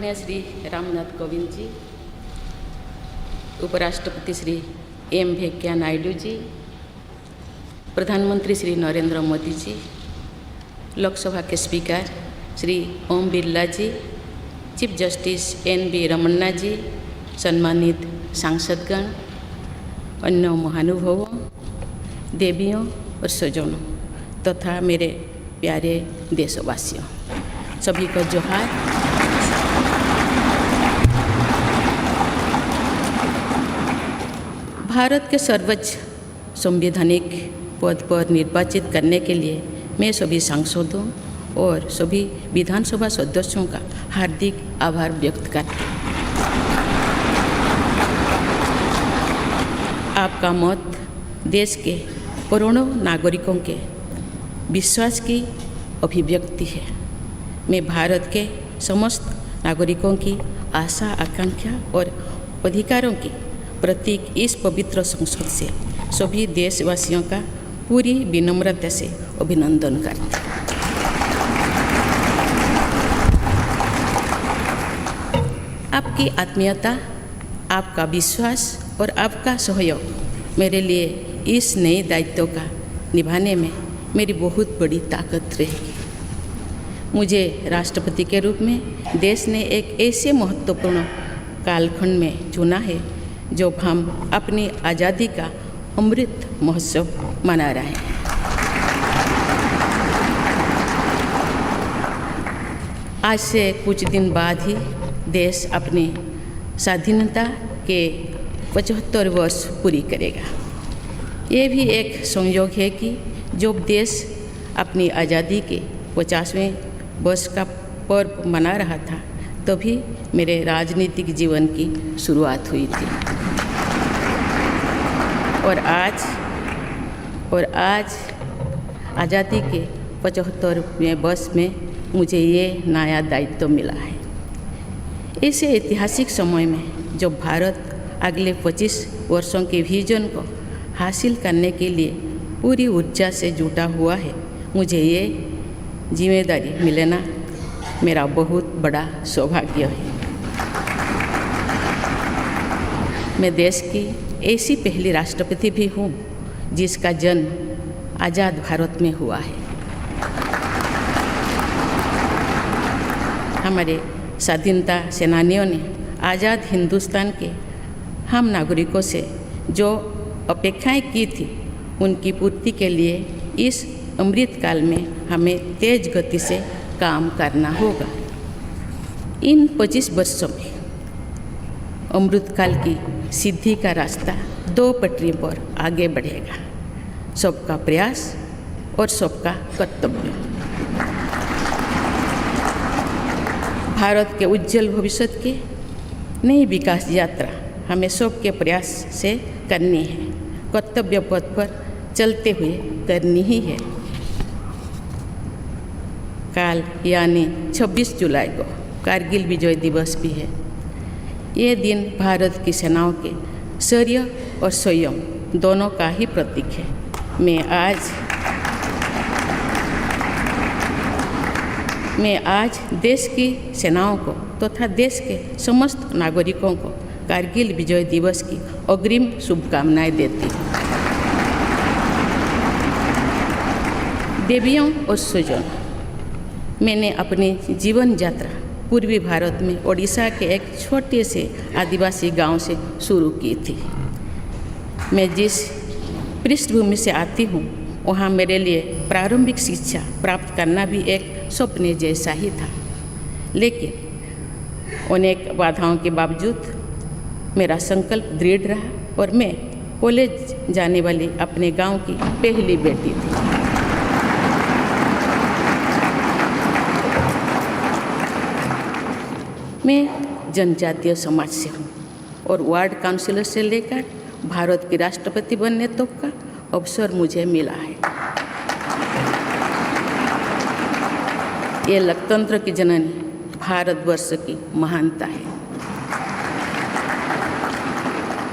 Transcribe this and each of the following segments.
माननीय श्री रामनाथ कोविंद जी, उपराष्ट्रपति श्री एम वेंकैया नायडू जी, प्रधानमंत्री श्री नरेंद्र मोदी जी, लोकसभा के स्पीकर श्री ओम बिरला जी, चीफ जस्टिस एन.वी. रमन्ना जी, सम्मानित सांसदगण, अन्य महानुभावों, देवियों और स्वजनों तथा मेरे प्यारे देशवासियों, सभी को जोहार। भारत के सर्वोच्च संवैधानिक पद पर निर्वाचित करने के लिए मैं सभी सांसदों और सभी विधानसभा सदस्यों का हार्दिक आभार व्यक्त करती हूँ। आपका मत देश के करोड़ों नागरिकों के विश्वास की अभिव्यक्ति है। मैं भारत के समस्त नागरिकों की आशा, आकांक्षा और अधिकारों की प्रतीक इस पवित्र संसद से सभी देशवासियों का पूरी विनम्रता से अभिनंदन करती हूँ। आपकी आत्मीयता, आपका विश्वास और आपका सहयोग मेरे लिए इस नए दायित्व का निभाने में मेरी बहुत बड़ी ताकत रहेगी। मुझे राष्ट्रपति के रूप में देश ने एक ऐसे महत्वपूर्ण कालखंड में चुना है जब हम अपनी आज़ादी का अमृत महोत्सव मना रहे हैं। आज से कुछ दिन बाद ही देश अपनी स्वाधीनता के 75 वर्ष पूरी करेगा। ये भी एक संयोग है कि जब देश अपनी आज़ादी के 50वें वर्ष का पर्व मना रहा था तभी मेरे राजनीतिक जीवन की शुरुआत हुई थी। और आज आज़ादी के 75वें वर्ष में मुझे ये नया दायित्व मिला है। ऐसे ऐतिहासिक समय में जब भारत अगले 25 वर्षों के विजन को हासिल करने के लिए पूरी ऊर्जा से जुटा हुआ है, मुझे ये जिम्मेदारी मिलना मेरा बहुत बड़ा सौभाग्य है। मैं देश की ऐसी पहली राष्ट्रपति भी हूँ जिसका जन्म आज़ाद भारत में हुआ है। हमारे स्वाधीनता सेनानियों ने आज़ाद हिंदुस्तान के हम नागरिकों से जो अपेक्षाएं की थी उनकी पूर्ति के लिए इस अमृतकाल में हमें तेज गति से काम करना होगा। इन 25 वर्षों में अमृतकाल की सिद्धि का रास्ता 2 पटरी पर आगे बढ़ेगा, सबका प्रयास और सबका कर्तव्य। भारत के उज्जवल भविष्य की नई विकास यात्रा हमें सबके प्रयास से करनी है, कर्तव्य पथ पर चलते हुए करनी ही है। काल यानी 26 जुलाई को कारगिल विजय दिवस भी है। ये दिन भारत की सेनाओं के शौर्य और संयम दोनों का ही प्रतीक है। मैं आज देश की सेनाओं को तथा देश के समस्त नागरिकों को कारगिल विजय दिवस की अग्रिम शुभकामनाएं देती हूँ। देवियों और स्वजनों, मैंने अपनी जीवन यात्रा पूर्वी भारत में ओडिशा के एक छोटे से आदिवासी गांव से शुरू की थी। मैं जिस पृष्ठभूमि से आती हूँ वहाँ मेरे लिए प्रारंभिक शिक्षा प्राप्त करना भी एक सपने जैसा ही था, लेकिन अनेक बाधाओं के बावजूद मेरा संकल्प दृढ़ रहा और मैं कॉलेज जाने वाली अपने गांव की पहली बेटी थी। मैं जनजातीय समाज से हूँ और वार्ड काउंसिलर से लेकर भारत की राष्ट्रपति बनने तक का अवसर मुझे मिला है। ये लोकतंत्र की जननी भारतवर्ष की महानता है।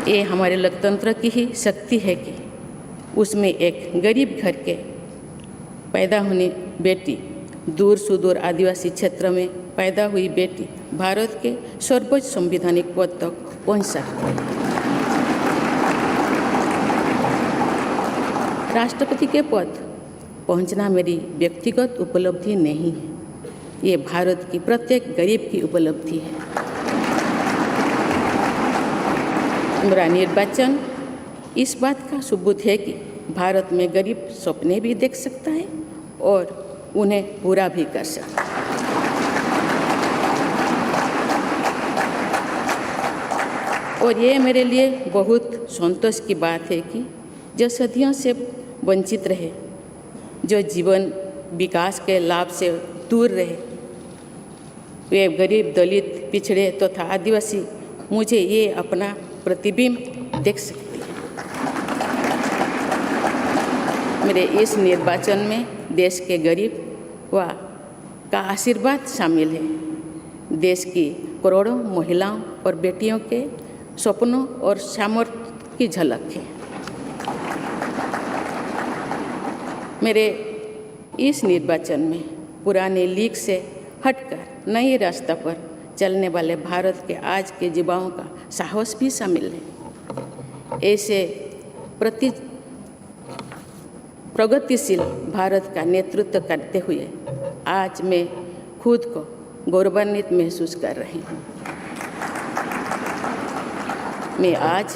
ये हमारे लोकतंत्र की ही शक्ति है कि उसमें एक गरीब घर के पैदा होने बेटी, दूर सुदूर आदिवासी क्षेत्र में पैदा हुई बेटी भारत के सर्वोच्च संवैधानिक पद तक पहुंच सकते हैं। राष्ट्रपति के पद पहुंचना मेरी व्यक्तिगत उपलब्धि नहीं है, ये भारत की प्रत्येक गरीब की उपलब्धि है। मेरा निर्वाचन इस बात का सबूत है कि भारत में गरीब सपने भी देख सकता है और उन्हें पूरा भी कर सकता है। और ये मेरे लिए बहुत संतोष की बात है कि जो सदियों से वंचित रहे, जो जीवन विकास के लाभ से दूर रहे, वे गरीब, दलित, पिछड़े तथा आदिवासी मुझे ये अपना प्रतिबिंब देख सकते हैं। मेरे इस निर्वाचन में देश के गरीब व का आशीर्वाद शामिल है। देश की करोड़ों महिलाओं और बेटियों के सपनों और सामर्थ्य की झलक है। मेरे इस निर्वाचन में पुराने लीग से हटकर नए रास्ते पर चलने वाले भारत के आज के युवाओं का साहस भी शामिल है। ऐसे प्रगतिशील भारत का नेतृत्व करते हुए आज मैं खुद को गौरवान्वित महसूस कर रही हूँ। मैं आज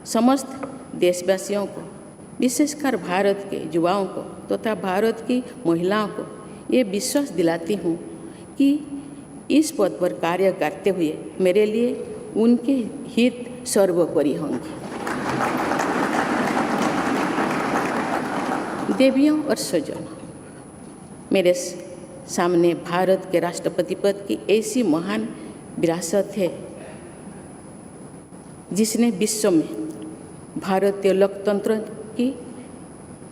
समस्त देशवासियों को, विशेषकर भारत के युवाओं को तथा भारत की महिलाओं को ये विश्वास दिलाती हूँ कि इस पद पर कार्य करते हुए मेरे लिए उनके हित सर्वोपरि होंगे। देवियों और स्वजनों, मेरे सामने भारत के राष्ट्रपति पद की ऐसी महान विरासत है जिसने विश्व में भारतीय लोकतंत्र की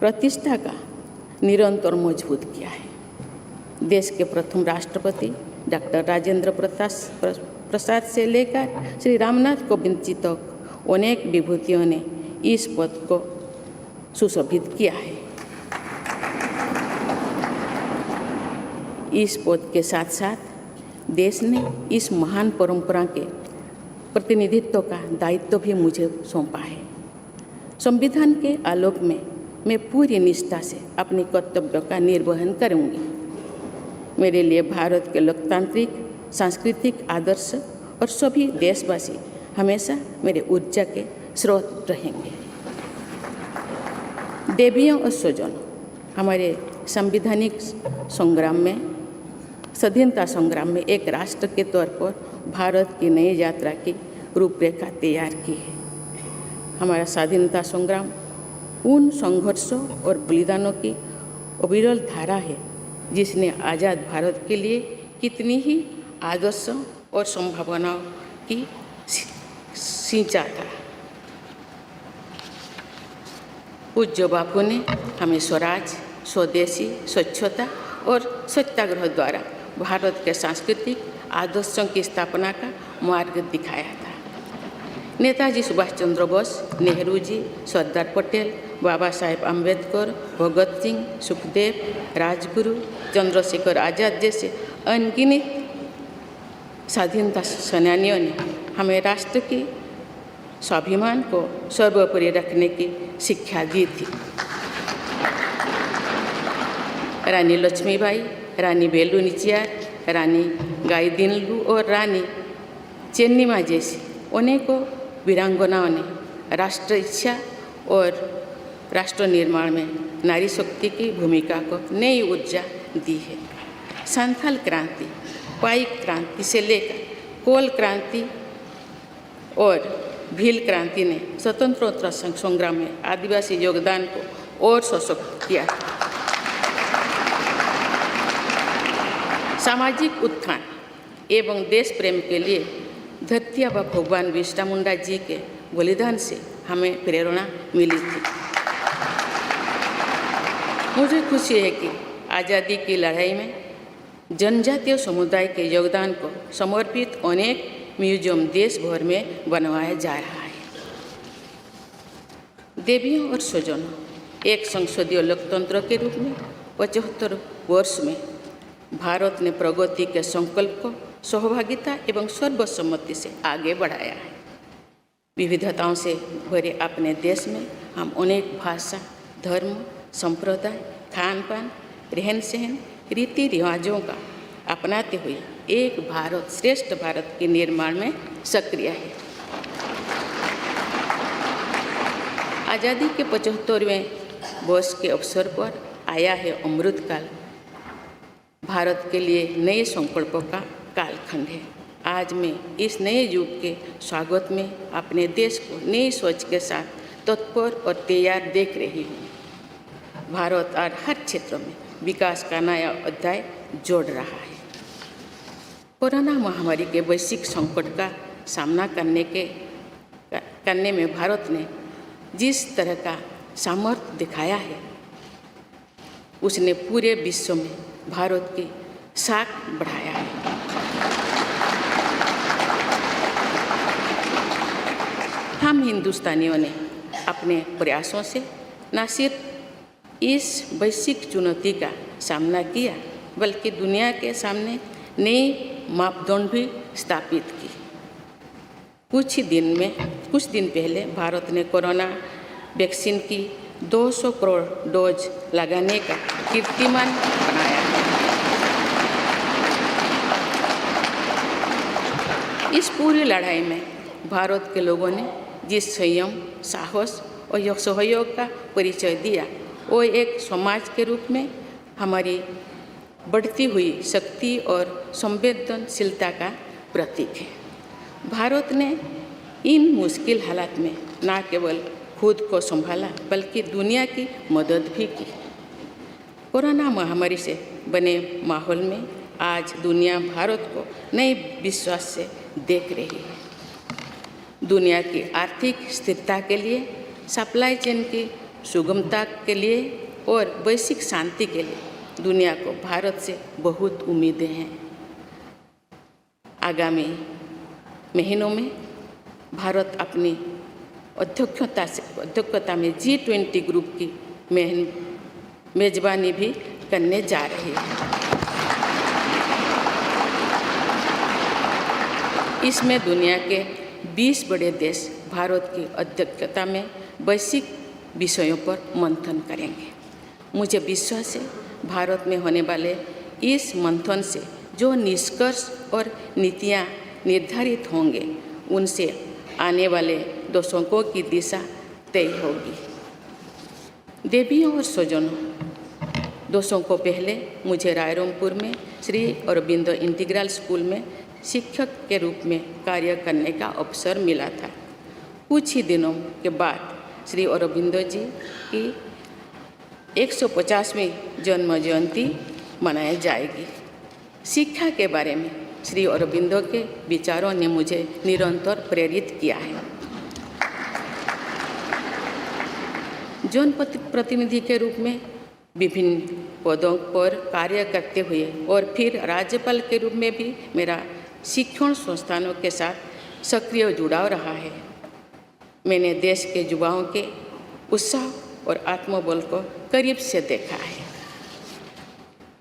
प्रतिष्ठा का निरंतर मजबूत किया है। देश के प्रथम राष्ट्रपति डॉक्टर राजेंद्र प्रसाद से लेकर श्री रामनाथ कोविंद जी तक अनेक विभूतियों ने इस पद को सुशोभित किया है। इस पद के साथ साथ देश ने इस महान परंपरा के प्रतिनिधित्व का दायित्व भी मुझे सौंपा है। संविधान के आलोक में मैं पूरी निष्ठा से अपने कर्तव्यों का निर्वहन करूंगी। मेरे लिए भारत के लोकतांत्रिक सांस्कृतिक आदर्श और सभी देशवासी हमेशा मेरे ऊर्जा के स्रोत रहेंगे। देवियों और स्वजनों, हमारे संवैधानिक संग्राम में, स्वाधीनता संग्राम में एक राष्ट्र के तौर पर भारत की नई यात्रा की रूपरेखा तैयार की है। हमारा स्वाधीनता संग्राम उन संघर्षों और बलिदानों की अविरल धारा है जिसने आज़ाद भारत के लिए कितनी ही आदर्शों और संभावनाओं की सिंचा था। पूज्य बापू ने हमें स्वराज, स्वदेशी, स्वच्छता और सत्याग्रह द्वारा भारत के सांस्कृतिक आदर्शों की स्थापना का मार्ग दिखाया था। नेताजी सुभाष चंद्र बोस, नेहरू जी, सरदार पटेल, बाबा साहेब अम्बेडकर, भगत सिंह, सुखदेव, राजगुरु, चंद्रशेखर आज़ाद जैसे अनगिनत स्वाधीनता सेनानियों ने हमें राष्ट्र की स्वाभिमान को सर्वोपरि रखने की शिक्षा दी थी। रानी लक्ष्मीबाई, रानी वेलु नाचियार, रानी गाईदिन्लु और रानी चेन्निमा जैसी अनेकों वीरांगनाओं ने राष्ट्र इच्छा और राष्ट्र निर्माण में नारी शक्ति की भूमिका को नई ऊर्जा दी है। संथाल क्रांति, पाइक क्रांति से लेकर कोल क्रांति और भील क्रांति ने स्वतंत्रता संग्राम में आदिवासी योगदान को और सशक्त किया। सामाजिक उत्थान एवं देश प्रेम के लिए धरती आबा भगवान बिरसा मुंडा जी के बलिदान से हमें प्रेरणा मिली थी। मुझे खुशी है कि आज़ादी की लड़ाई में जनजातीय समुदाय के योगदान को समर्पित अनेक म्यूजियम देश भर में बनवाया जा रहा है। देवियों और स्वजनों, एक संसदीय लोकतंत्र के रूप में 75 वर्ष में भारत ने प्रगति के संकल्प को सहभागिता एवं सर्वसम्मति से आगे बढ़ाया है। विविधताओं से भरे अपने देश में हम अनेक भाषा, धर्म, संप्रदाय, खान पान, रहन सहन, रीति रिवाजों का अपनाते हुए एक भारत श्रेष्ठ भारत के निर्माण में सक्रिय है। आज़ादी के 75वें वर्ष के अवसर पर आया है अमृतकाल। भारत के लिए नए संकल्पों का कालखंड है। आज मैं इस नए युग के स्वागत में अपने देश को नई सोच के साथ तत्पर और तैयार देख रही हूँ। भारत और हर क्षेत्र में विकास का नया अध्याय जोड़ रहा है। कोरोना महामारी के वैश्विक संकट का सामना करने में भारत ने जिस तरह का सामर्थ्य दिखाया है, उसने पूरे विश्व में भारत की साख बढ़ाया है। हम हिंदुस्तानियों ने अपने प्रयासों से न सिर्फ इस वैश्विक चुनौती का सामना किया, बल्कि दुनिया के सामने नए मापदंड भी स्थापित की। कुछ दिन पहले भारत ने कोरोना वैक्सीन की 200 करोड़ डोज लगाने का कीर्तिमान बनाया है। इस पूरी लड़ाई में भारत के लोगों ने जिस संयम, साहस और सहयोग का परिचय दिया, वो एक समाज के रूप में हमारी बढ़ती हुई शक्ति और संवेदनशीलता का प्रतीक है। भारत ने इन मुश्किल हालात में न केवल खुद को संभाला, बल्कि दुनिया की मदद भी की। कोरोना महामारी से बने माहौल में आज दुनिया भारत को नए विश्वास से देख रही है। दुनिया की आर्थिक स्थिरता के लिए, सप्लाई चेन की सुगमता के लिए और वैश्विक शांति के लिए दुनिया को भारत से बहुत उम्मीदें हैं। आगामी महीनों में भारत अपनी अध्यक्षता में G20 ग्रुप की मेजबानी भी करने जा रही है। इसमें दुनिया के 20 बड़े देश भारत की अध्यक्षता में वैश्विक विषयों पर मंथन करेंगे। मुझे विश्वास है भारत में होने वाले इस मंथन से जो निष्कर्ष और नीतियाँ निर्धारित होंगे, उनसे आने वाले दशकों की दिशा तय होगी। देवियों और स्वजनों, दशकों पहले मुझे रायरंगपुर में श्री अरबिंदो इंटीग्रल स्कूल में शिक्षक के रूप में कार्य करने का अवसर मिला था। कुछ ही दिनों के बाद श्री अरबिंदो जी की 150वीं जन्म जयंती मनाई जाएगी। शिक्षा के बारे में श्री अरबिंदो के विचारों ने मुझे निरंतर प्रेरित किया है। जनप्रतिनिधि के रूप में विभिन्न पदों पर कार्य करते हुए और फिर राज्यपाल के रूप में भी मेरा शिक्षण संस्थानों के साथ सक्रिय जुड़ाव रहा है। मैंने देश के युवाओं के उत्साह और आत्मबल को करीब से देखा है।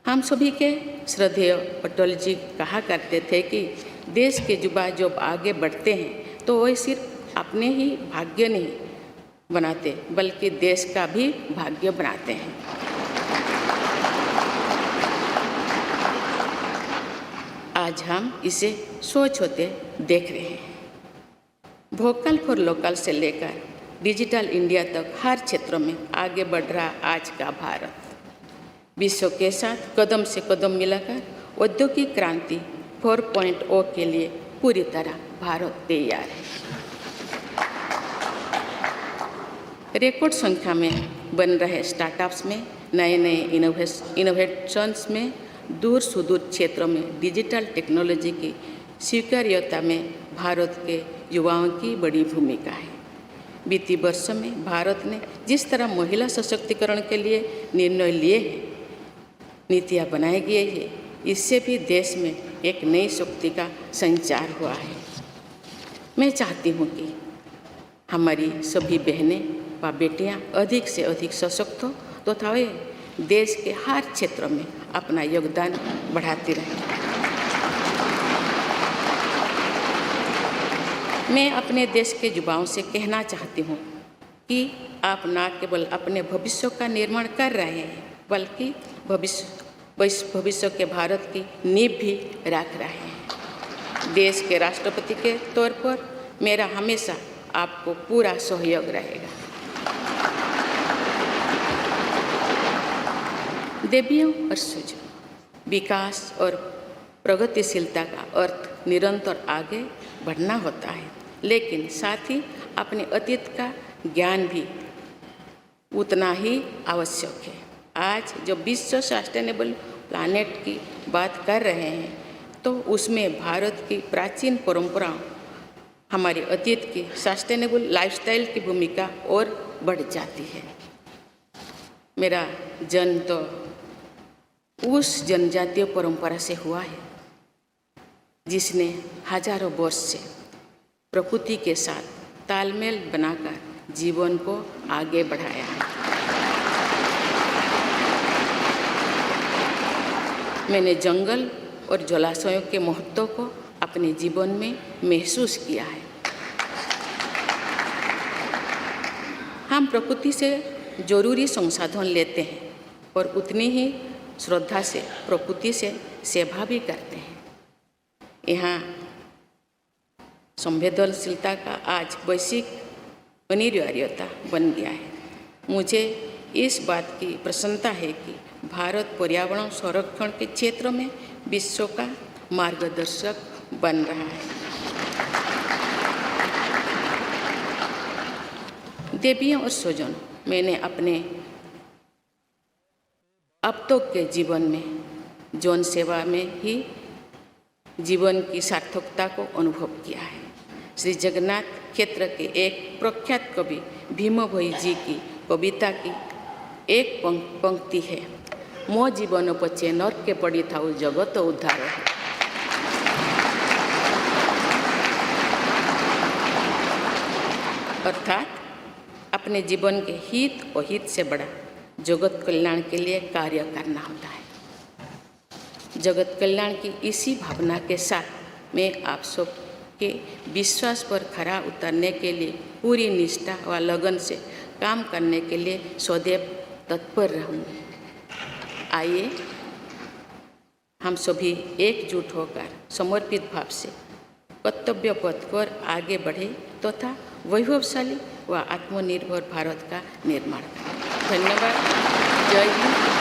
हम सभी के श्रद्धेय अटल जी कहा करते थे कि देश के युवा जब आगे बढ़ते हैं तो वे सिर्फ अपने ही भाग्य नहीं बनाते, बल्कि देश का भी भाग्य बनाते हैं। आज हम इसे सोच होते देख रहे हैं। वोकल फॉर लोकल से लेकर डिजिटल इंडिया तक हर क्षेत्र में आगे बढ़ रहा आज का भारत विश्व के साथ कदम से कदम मिलाकर औद्योगिक क्रांति 4.0 के लिए पूरी तरह भारत तैयार है। रिकॉर्ड संख्या में बन रहे स्टार्टअप्स में नए नए इनोवेशंस में दूर सुदूर क्षेत्रों में डिजिटल टेक्नोलॉजी की स्वीकार्यता में भारत के युवाओं की बड़ी भूमिका है। बीती वर्षों में भारत ने जिस तरह महिला सशक्तिकरण के लिए निर्णय लिए हैं, नीतियाँ बनाई गई है, इससे भी देश में एक नई शक्ति का संचार हुआ है। मैं चाहती हूँ कि हमारी सभी बहनें व बेटियाँ अधिक से अधिक सशक्त हो तथा वे देश के हर क्षेत्र में अपना योगदान बढ़ाती रहें। मैं अपने देश के युवाओं से कहना चाहती हूँ कि आप न केवल अपने भविष्य का निर्माण कर रहे हैं, बल्कि भविष्य के भारत की नींव भी रख रहे हैं। देश के राष्ट्रपति के तौर पर मेरा हमेशा आपको पूरा सहयोग रहेगा। देवियों और सूझो, विकास और प्रगतिशीलता का अर्थ निरंतर आगे बढ़ना होता है, लेकिन साथ ही अपने अतीत का ज्ञान भी उतना ही आवश्यक है। आज जब विश्व सस्टेनेबल प्लानेट की बात कर रहे हैं, तो उसमें भारत की प्राचीन परंपराओं, हमारे अतीत की सस्टेनेबल लाइफस्टाइल की भूमिका और बढ़ जाती है। मेरा जन्म तो उस जनजातीय परंपरा से हुआ है जिसने हजारों वर्ष से प्रकृति के साथ तालमेल बनाकर जीवन को आगे बढ़ाया है। मैंने जंगल और जलाशयों के महत्व को अपने जीवन में महसूस किया है। हम प्रकृति से जरूरी संसाधन लेते हैं और उतनी ही श्रद्धा से प्रकृति से सेवा भी करते हैं। यहाँ संवेदनशीलता का आज वैश्विक अनिवार्यता बन गया है। मुझे इस बात की प्रसन्नता है कि भारत पर्यावरण संरक्षण के क्षेत्र में विश्व का मार्गदर्शक बन रहा है। देवियों और स्वजनों, मैंने अपने अब तक के जीवन में जन सेवा में ही जीवन की सार्थकता को अनुभव किया है। श्री जगन्नाथ क्षेत्र के एक प्रख्यात कवि भीम भोई जी की कविता की एक पंक्ति है, मो जीवन पछे नरक के पड़ी था जगत उद्धार। अर्थात अपने जीवन के हित और हित से बड़ा जगत कल्याण के लिए कार्य करना होता है। जगत कल्याण की इसी भावना के साथ मैं आप सब के विश्वास पर खरा उतरने के लिए पूरी निष्ठा व लगन से काम करने के लिए सदैव तत्पर रहूँगी। आइए हम सभी एकजुट होकर समर्पित भाव से कर्तव्य पथ पर आगे बढ़े तथा वैभवशाली व आत्मनिर्भर भारत का निर्माण करें। धन्यवाद। जय हिंद।